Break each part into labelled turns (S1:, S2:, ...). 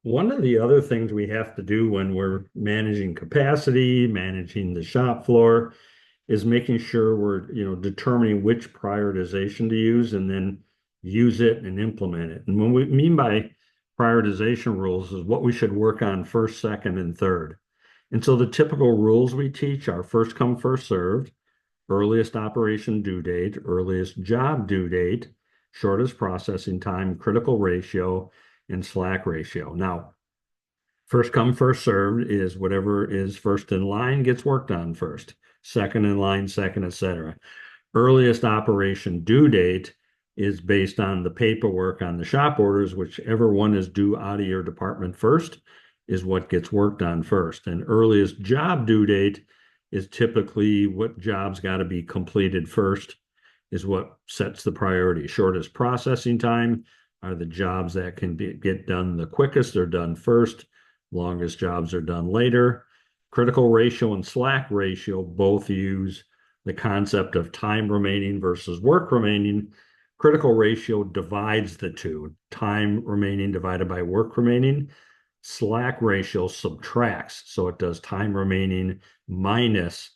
S1: One of the other things we have to do when we're managing capacity, managing the shop floor, is making sure we're, determining which prioritization to use and then use it and implement it. And when we mean by prioritization rules is what we should work on first, second, and third. And so the typical rules we teach are first come, first served, earliest operation due date, earliest job due date, shortest processing time, critical ratio, and slack ratio. Now, first come, first served is whatever is first in line gets worked on first. Second in line, second, etc. Earliest operation due date is based on the paperwork on the shop orders, whichever one is due out of your department first is what gets worked on first. And earliest job due date is typically what jobs got to be completed first, is what sets the priority. Shortest processing time are the jobs that can get done the quickest, they're done first. Longest jobs are done later. Critical ratio and slack ratio both use the concept of time remaining versus work remaining. Critical ratio divides the two, time remaining divided by work remaining. Slack ratio subtracts, so it does time remaining minus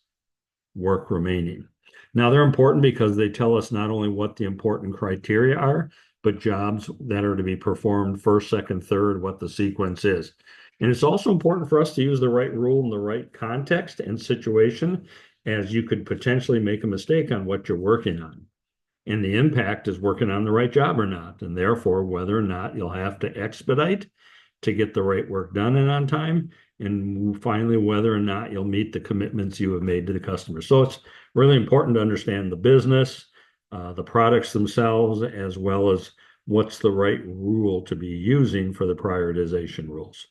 S1: work remaining. Now, they're important because they tell us not only what the important criteria are, but jobs that are to be performed first, second, third, what the sequence is. And it's also important for us to use the right rule in the right context and situation, as you could potentially make a mistake on what you're working on. And the impact is working on the right job or not, and therefore whether or not you'll have to expedite to get the right work done and on time, and finally whether or not you'll meet the commitments you have made to the customer. So it's really important to understand the business, the products themselves, as well as what's the right rule to be using for the prioritization rules.